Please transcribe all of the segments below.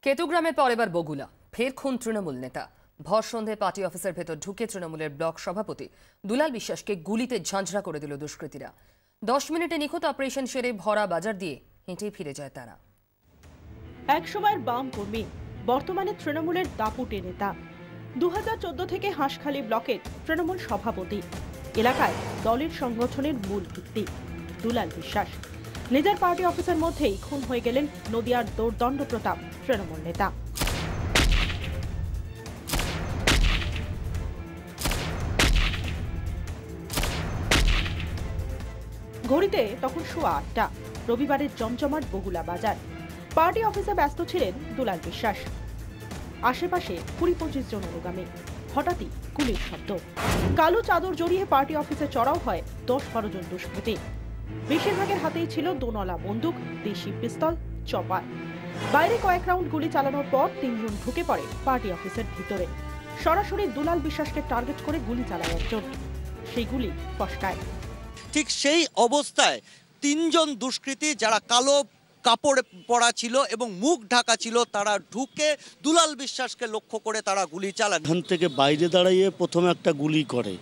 কেতুগ্রামের পর এবার বগুলা ফের খুন তৃণমূল নেতা। ভর সন্ধ্যায় পার্টি অফিসের ভেতর ঢুকে তৃণমূলের ব্লক সভাপতি দুলাল বিশ্বাসকে গুলিতে ঝাঁঝরা করে দিল দুষ্কৃতীরা। 10 মিনিটে নিখুঁত অপারেশন সেরে ভরা বাজার দিয়ে হেঁটেই ফিরে যায় তারা। একসময়ের বাম কর্মী, বর্তমানে তৃণমূলের দাপুটে নেতা। 2014 থেকে হাঁসখালি ব্লকের তৃণমূল সভাপতি। এলাকায় দলের সংগঠনের মূল ভিত্তি দুলাল বিশ্বাস। নিজের পার্টি অফিসের মধ্যেই খুন হয়ে গেলেন নদিয়ার দোর্দণ্ড প্রতাপ তৃণমূল নেতা। ঘড়িতে তখন সোয়া 8টা। রবিবারের জমজমাট বগুলা বাজার। পার্টি অফিসে ব্যস্ত ছিলেন দুলাল বিশ্বাস। আশেপাশে 20-25 জন অনুগামী। হঠাৎই গুলির শব্দ। কালো চাদর জড়িয়ে পার্টি অফিসে চড়াও হয় 10-12 জন দুষ্কৃতী। বেশিরভাগের হাতেই ছিল দোনলা বন্দুক, দেশি পিস্তল, চপার। বাইরে কয়েক রাউন্ড গুলি চালানোর পর 3 জন ঢুকে পড়ে পার্টি অফিসের ভিতরে। সরাসরি দুলাল বিশ্বাসকে টার্গেট করে গুলি চালায় একজন। সেই গুলি ফসকায়। ঠিক সেই অবস্থায় 3 জন দুষ্কৃতী যারা কালো কাপড় পরা ছিল এবং মুখ ঢাকা ছিল, তারা ঢুকে দুলাল বিশ্বাসকে লক্ষ্য করে তারা গুলি চালান। এখান থেকে বাইরে দাঁড়িয়ে প্রথমে একটা গুলি করে,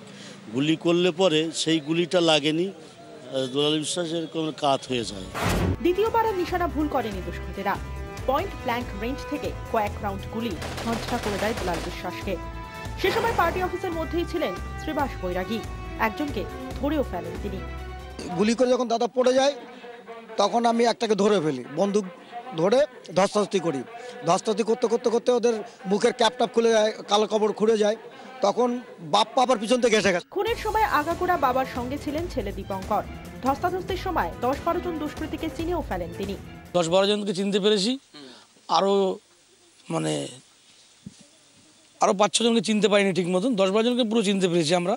গুলি করলে পরে সেই গুলিটা লাগেনি, দুলাল বিশ্বাসের কোনো কাত হয়ে যায়। দ্বিতীয়বারের নিশানা ভুল করেনি দুষ্কৃতীরা। পয়েন্ট ব্ল্যাঙ্ক রেঞ্জ থেকে কয়েক রাউন্ড গুলি ঝঞ্ঝা করে দেয় দুলাল বিশ্বাসকে। সে সময় পার্টি অফিসের মধ্যেই ছিলেন শ্রীবাস বৈরাগী। একজনকে ধরেও ফেলেন তিনি। গুলি করে যখন দাদা পড়ে যায় তখন আমি একটাকে ধরে ফেলি, বন্দুক ধরে ধস্তাধস্তি করি। ধস্তাধস্তি করতে করতে করতে ওদের বুকের ক্যাপটাপ খুলে যায়, কালো কাপড় খুলে যায়। তখন বাপ্পা আবার পিছন থেকে এসে গেছে। খুনের সময় আগাগোড়া বাবার সঙ্গে ছিলেন ছেলে দীপঙ্কর। ধস্তাধস্তির সময় 10-12 জন দুষ্কৃতীকে চিনেও ফেলেন তিনি। 10-12 জনকে চিনতে পেরেছি, আরো 5-6 জনকে চিনতে পারিনি ঠিক মতন। 10-12 জনকে পুরো চিনতে পেরেছি আমরা।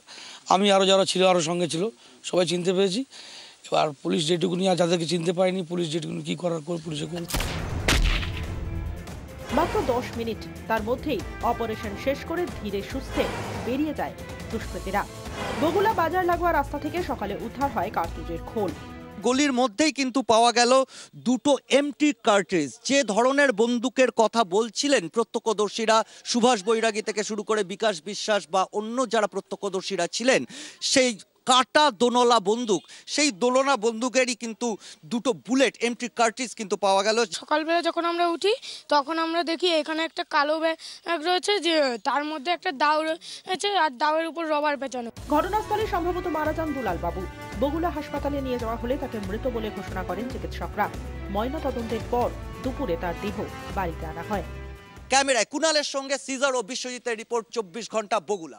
আমি আরো যারা ছিল, আরো সঙ্গে ছিল, সবাই চিনতে পেরেছি। এবার পুলিশ যেটুকুনি আর যাদেরকে চিনতে পারেনি, পুলিশ যেটুকুনি কি করার করে পুলিশে করবে। মাত্র 10 মিনিট, তার মধ্যেই অপারেশন শেষ করে ধীরে সুস্থে বেরিয়ে যায় দুষ্কৃতীরা। বগুলা বাজার লাগোয়া রাস্তা থেকে সকালে উদ্ধার হয় কার্তুজের খোল। গলির মধ্যেই কিন্তু পাওয়া গেল 2টো এমটি কার্ট্রিজ। যে ধরনের বন্দুকের কথা বলছিলেন প্রত্যক্ষদর্শীরা, সুভাষ বৈরাগী থেকে শুরু করে বিকাশ বিশ্বাস বা অন্য যারা প্রত্যক্ষদর্শীরা ছিলেন, সেই কাটা দোনলা বন্দুক, সেই দোলনা বন্দুকেরই কিন্তু 2টো বুলেট এমটি কার্ট্রিজ কিন্তু পাওয়া গেল। সকালবেলা যখন আমরা উঠি তখন আমরা দেখি এখানে একটা কালো ব্যাগ রয়েছে, যে তার মধ্যে একটা দাও রয়েছে আর দাওয়ের উপর রবার পেঁচানো। ঘটনাস্থলে সম্ভবত মারা যান দুলাল বাবু। বগুলা হাসপাতালে নিয়ে যাওয়া হলে তাকে মৃত বলে ঘোষণা করেন চিকিৎসকরা। ময়নাতদন্তের পর দুপুরে তার দেহ বাড়িতে আনা হয়। ক্যামেরায় কুণালের সঙ্গে সিজার ও বিশ্বজিতের রিপোর্ট, 24 ঘন্টা বগুলা।